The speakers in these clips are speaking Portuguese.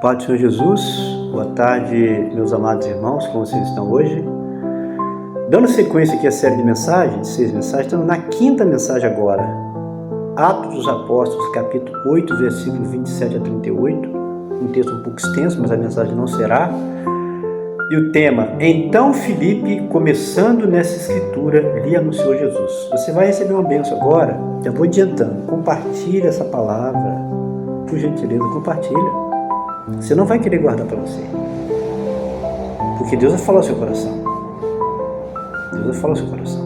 Paz do Senhor Jesus, boa tarde, meus amados irmãos, como vocês estão hoje? Dando sequência aqui à série de mensagens, 6 mensagens, estamos na 5ª mensagem agora. Atos dos Apóstolos, capítulo 8, versículo 27 a 38. Um texto um pouco extenso, mas a mensagem não será. E o tema, então Filipe, começando nessa escritura, lhe anunciou Jesus. Você vai receber uma bênção agora, já vou adiantando, compartilha essa palavra, por gentileza, compartilha. Você não vai querer guardar para você, porque Deus vai falar ao seu coração. Deus vai falar ao seu coração.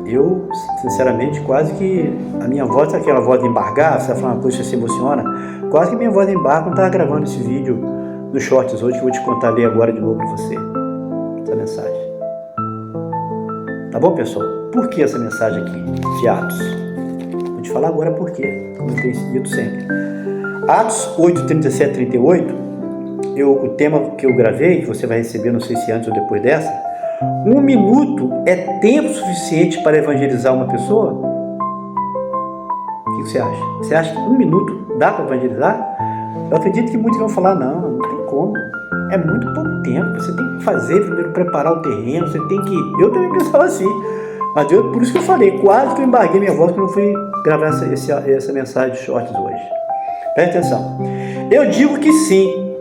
Eu, sinceramente, quase que a minha voz, sabe aquela voz de embargar, você vai falar uma coisa que você se emociona, quase que minha voz de embargo, não estava gravando esse vídeo no Shorts hoje, que eu vou te contar ali agora de novo para você, essa mensagem. Tá bom, pessoal? Por que essa mensagem aqui de Atos? Vou te falar agora por quê, como eu tenho dito sempre. Atos 8, 37 e 38, o tema que eu gravei, que você vai receber, não sei se antes ou depois dessa, 1 minuto é tempo suficiente para evangelizar uma pessoa? O que você acha? Você acha que 1 minuto dá para evangelizar? Eu acredito que muitos vão falar, não tem como, é muito pouco tempo, você tem que fazer, primeiro preparar o terreno, você tem que... Eu também pensava assim, mas por isso que eu falei, quase que eu embarguei minha voz, que eu não fui gravar essa mensagem de Shorts hoje. Presta atenção. Eu digo que sim,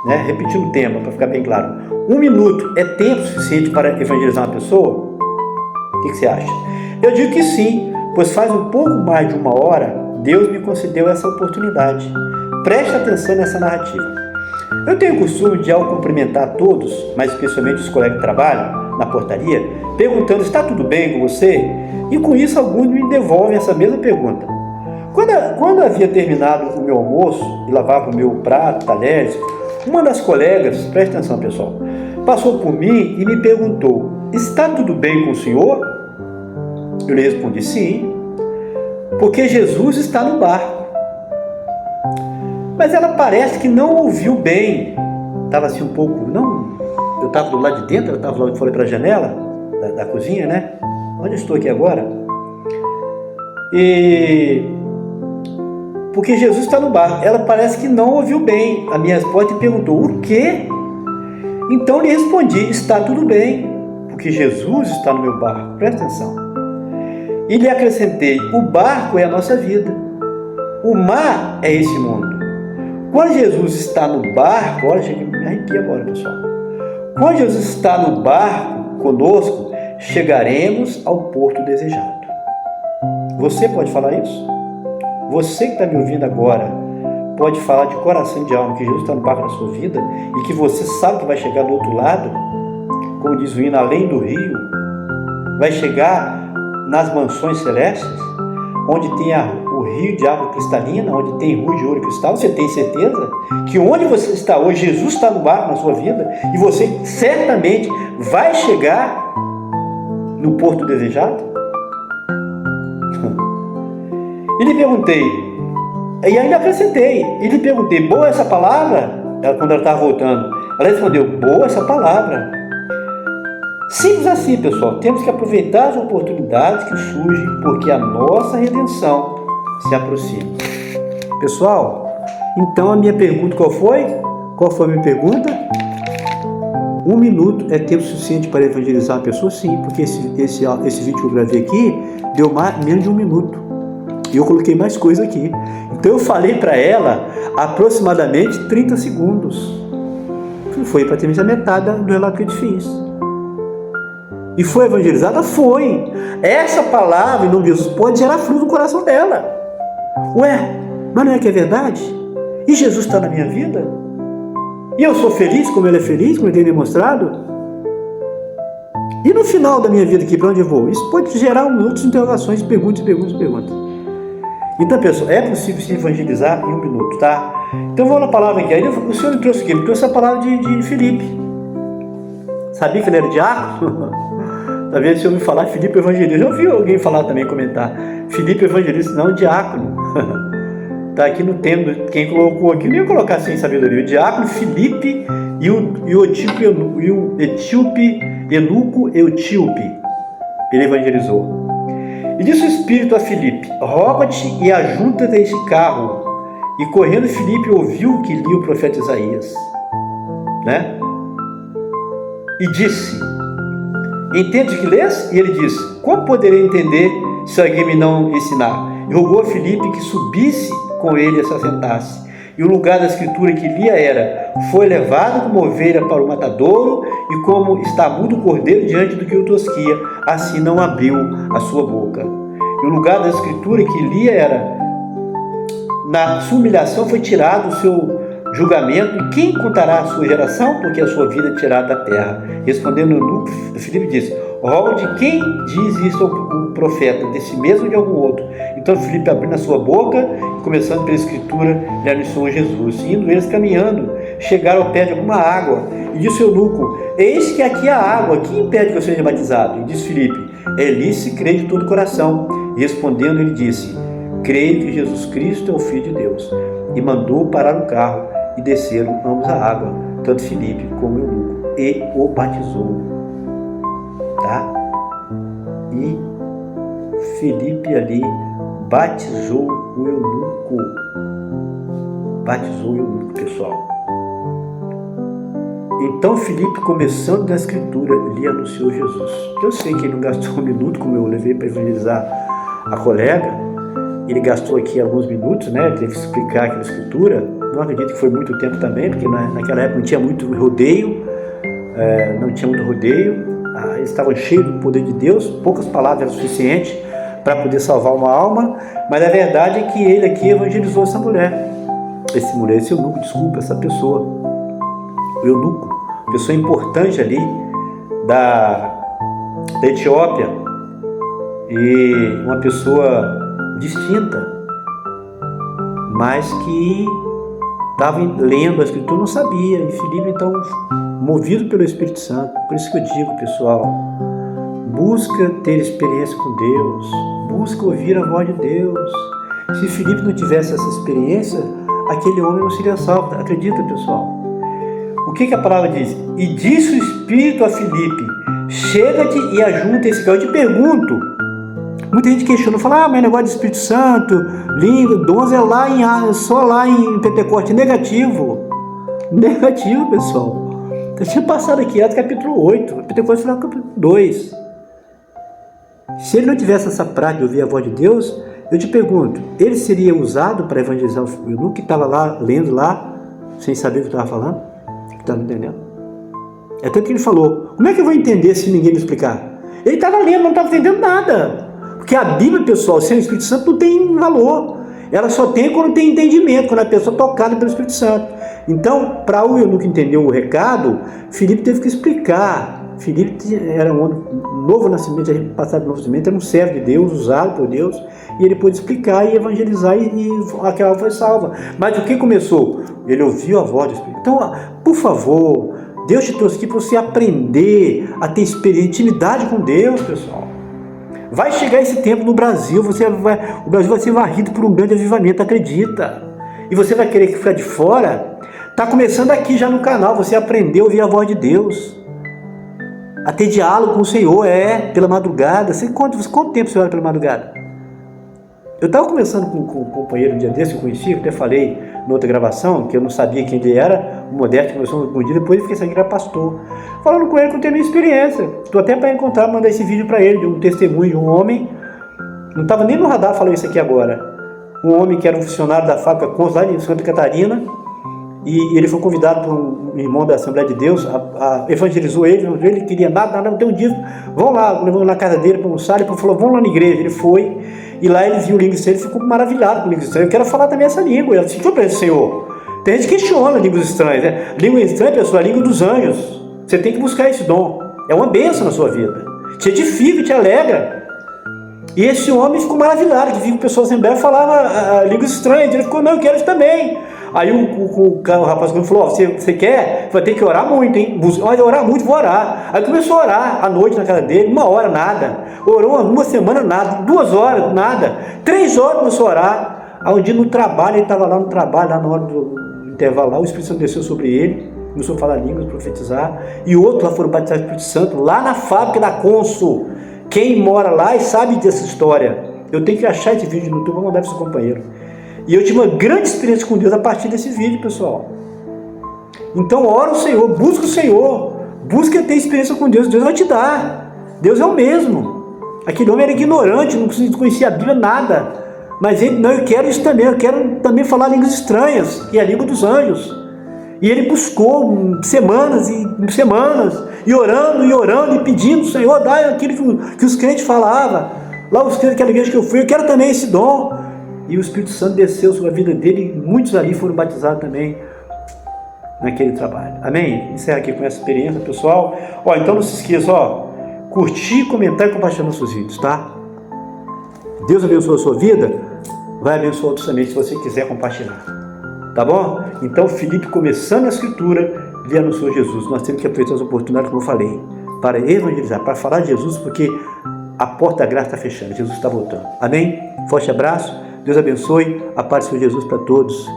né? Repetindo o tema para ficar bem claro. 1 minuto é tempo suficiente para evangelizar uma pessoa? O que você acha? Eu digo que sim, pois faz um pouco mais de 1 hora Deus me concedeu essa oportunidade. Preste atenção nessa narrativa. Eu tenho o costume de, ao cumprimentar todos, mas especialmente os colegas de trabalho, na portaria, perguntando, está tudo bem com você? E com isso alguns me devolvem essa mesma pergunta. Quando havia terminado o meu almoço e lavava o meu prato, talheres, uma das colegas, preste atenção pessoal, passou por mim e me perguntou, está tudo bem com o senhor? Eu lhe respondi, sim, porque Jesus está no barco. Mas ela parece que não ouviu bem, estava assim um pouco, eu estava do lado de dentro, ela estava do lado de fora para a janela da cozinha, né? Onde eu estou aqui agora? Porque Jesus está no barco. Ela parece que não ouviu bem a minha resposta e perguntou, o quê? Então lhe respondi, está tudo bem, porque Jesus está no meu barco. Presta atenção. E lhe acrescentei, o barco é a nossa vida. O mar é esse mundo. Quando Jesus está no barco, olha, chega, me arrepia agora, pessoal. Quando Jesus está no barco conosco, chegaremos ao porto desejado. Você pode falar isso? Você que está me ouvindo agora, pode falar de coração e de alma que Jesus está no barco da sua vida e que você sabe que vai chegar do outro lado, como diz o hino, além do rio, vai chegar nas mansões celestes, onde tem o rio de água cristalina, onde tem rio de ouro cristal. Você tem certeza que onde você está hoje, Jesus está no barco na sua vida e você certamente vai chegar no porto desejado? E lhe perguntei, e ainda acrescentei, e lhe perguntei, boa essa palavra? Quando ela estava voltando, ela respondeu, boa essa palavra. Simples assim, pessoal, temos que aproveitar as oportunidades que surgem, porque a nossa redenção se aproxima. Pessoal, então a minha pergunta qual foi? Qual foi a minha pergunta? 1 minuto é tempo suficiente para evangelizar a pessoa? Sim, porque esse vídeo que eu gravei aqui deu menos de 1 minuto. E eu coloquei mais coisa aqui. Então eu falei para ela aproximadamente 30 segundos. Foi praticamente a metade do relato que eu te fiz. E foi evangelizada? Foi. Essa palavra, em nome de Jesus, pode gerar fruto no coração dela. Ué, mas não é que é verdade? E Jesus está na minha vida? E eu sou feliz como ele é feliz, como ele tem demonstrado? E no final da minha vida aqui, para onde eu vou? Isso pode gerar outras interrogações, perguntas. Então, pessoal, é possível se evangelizar em 1 minuto, tá? Então, vamos na palavra aqui. Aí o Senhor me trouxe aqui, ele trouxe a palavra de Filipe. Sabia que ele era diácono? Tá vendo? Se eu me falar Filipe evangelista, já ouvi alguém falar também, comentar. Filipe evangelista, não, diácono. Tá aqui no tema, quem colocou aqui, nem ia colocar assim, sabedoria. O diácono Filipe e o etíope Eunuco Etíope, ele evangelizou. E disse o Espírito a Filipe, roga-te e ajunta-te a este carro. E correndo Filipe ouviu que lia o profeta Isaías, né? E disse: entende que lês? E ele disse: como poderei entender se alguém me não ensinar? E rogou a Filipe que subisse com ele e se assentasse. E o lugar da escritura que lia era: foi levado como ovelha para o matadouro, e como está mudo o cordeiro diante do que o tosquia, assim não abriu a sua boca. E o lugar da escritura que lia era: na sua humilhação foi tirado o seu julgamento, e quem contará a sua geração, porque a sua vida é tirada da terra? Respondendo Eunuco, Filipe disse: rogo de quem diz isso o profeta, desse mesmo ou de algum outro? Então Filipe, abrindo a sua boca, e começando pela escritura, lhe anunciou a Jesus. E indo eles caminhando, chegaram ao pé de alguma água, e disse o eunuco: eis que aqui há água, que impede que eu seja batizado? E disse Filipe: é lícito crer de todo o coração. E respondendo ele disse: creio que Jesus Cristo é o Filho de Deus. E mandou parar o carro, e desceram ambos a água, tanto Filipe como o eunuco, e o batizou. Tá? E Filipe ali batizou o eunuco. Batizou o eunuco, pessoal. Então Filipe, começando da escritura, lhe anunciou Jesus. Eu sei que ele não gastou um minuto, como eu levei para evangelizar a colega. Ele gastou aqui alguns minutos, né? Ele teve que explicar aquela escritura. Não acredito que foi muito tempo também, porque naquela época não tinha muito rodeio. Eles estavam cheios do poder de Deus. Poucas palavras eram suficientes para poder salvar uma alma. Mas a verdade é que ele aqui evangelizou essa mulher. Esse eunuco, desculpa, essa pessoa. O eunuco, pessoa importante ali da Etiópia. E uma pessoa distinta, mas que estava lendo a escritura, não sabia. E Filipe, então, movido pelo Espírito Santo, por isso que eu digo, pessoal, busca ter experiência com Deus, busca ouvir a voz de Deus. Se Filipe não tivesse essa experiência, aquele homem não seria salvo. Acredita, pessoal? O que a palavra diz? E disse o Espírito a Filipe: chega-te e ajunta esse carro. Eu te pergunto, muita gente questiona, fala: mas negócio de Espírito Santo, língua, dons é só lá em Pentecostes. Negativo, pessoal. Eu tinha passado aqui, Atos capítulo 8, Pentecostes lá no capítulo 2. Se ele não tivesse essa prática de ouvir a voz de Deus, eu te pergunto, ele seria usado para evangelizar o eunuco que estava lá, lendo lá, sem saber o que estava falando? Está entendendo? É tanto que ele falou: como é que eu vou entender se ninguém me explicar? Ele estava lendo, não estava entendendo nada. Porque a Bíblia, pessoal, sem o Espírito Santo, não tem valor. Ela só tem quando tem entendimento, quando a pessoa é tocada pelo Espírito Santo. Então, para o eunuco entender o recado, Filipe teve que explicar. Filipe era um homem novo nascimento, passado de novo nascimento, era um servo de Deus, usado por Deus, e ele pôde explicar e evangelizar, e aquela foi salva. Mas o que começou? Ele ouviu a voz do Espírito. Então, por favor, Deus te trouxe aqui para você aprender a ter experiência, intimidade com Deus, pessoal. Vai chegar esse tempo no Brasil, o Brasil vai ser varrido por um grande avivamento, acredita? E você vai querer ficar de fora? Está começando aqui já no canal, você aprendeu a ouvir a voz de Deus, a ter diálogo com o Senhor, pela madrugada. Quanto tempo você ora pela madrugada? Eu estava conversando com um companheiro um dia desse, que eu conhecia, que até falei na outra gravação, que eu não sabia quem ele era, o Modesto, conversou um dia, depois eu fiquei sabendo que era pastor. Falando com ele, contei a minha experiência. Estou até para encontrar, mandar esse vídeo para ele, de um testemunho de um homem, não estava nem no radar, falei isso aqui agora. Um homem que era um funcionário da fábrica Cons, lá de Santa Catarina, e ele foi convidado por um irmão da Assembleia de Deus, evangelizou ele queria nada, não tem um dia, vão lá, levou na casa dele para almoçar, ele falou: vamos lá na igreja. Ele foi, e lá ele viu o língua estranha, ele ficou maravilhado com o língua estranha. Eu quero falar também essa língua. Ele disse: para Senhor, tem gente que questiona línguas estranhas, né? Língua estranha, pessoal, é a língua dos anjos. Você tem que buscar esse dom, é uma bênção na sua vida, te edifica, te alegra. E esse homem ficou maravilhado, que viu que o pessoal da Assembleia falava línguas estranhas. Ele ficou: não, eu quero isso também. Aí o rapaz falou: você quer? Vai ter que orar muito, hein? Vai orar muito, vou orar. Aí começou a orar à noite na casa dele, 1 hora, nada. Orou uma semana, nada. 2 horas, nada. 3 horas começou a orar. Aí um dia no trabalho, ele estava lá no trabalho, lá na hora do intervalo, lá, o Espírito Santo desceu sobre ele, começou a falar línguas, profetizar. E outros lá foram batizados do Espírito Santo, lá na fábrica da Consul. Quem mora lá e sabe dessa história, eu tenho que achar esse vídeo no YouTube, vou mandar para o seu companheiro. E eu tive uma grande experiência com Deus a partir desse vídeo, pessoal. Então ora o Senhor, busca o Senhor, busca ter experiência com Deus, Deus vai te dar. Deus é o mesmo. Aquele homem era ignorante, não conhecia a Bíblia, nada. Mas ele, não, eu quero isso também, eu quero também falar línguas estranhas, que é a língua dos anjos. E ele buscou semanas e semanas, e orando, e pedindo, Senhor, dá aquilo que os crentes falavam. Lá os crentes daquela igreja que eu fui, eu quero também esse dom. E o Espírito Santo desceu sobre a vida dele, e muitos ali foram batizados também naquele trabalho. Amém? Encerra aqui com essa experiência, pessoal. Então não se esqueça, curtir, comentar e compartilhar nossos vídeos, tá? Deus abençoe a sua vida, vai abençoar outros também, se você quiser compartilhar. Tá bom? Então, Filipe, começando a escritura, via no Senhor Jesus. Nós temos que aproveitar as oportunidades, como eu falei, para evangelizar, para falar de Jesus, porque a porta da graça está fechando, Jesus está voltando. Amém? Forte abraço, Deus abençoe, a paz do Senhor Jesus para todos.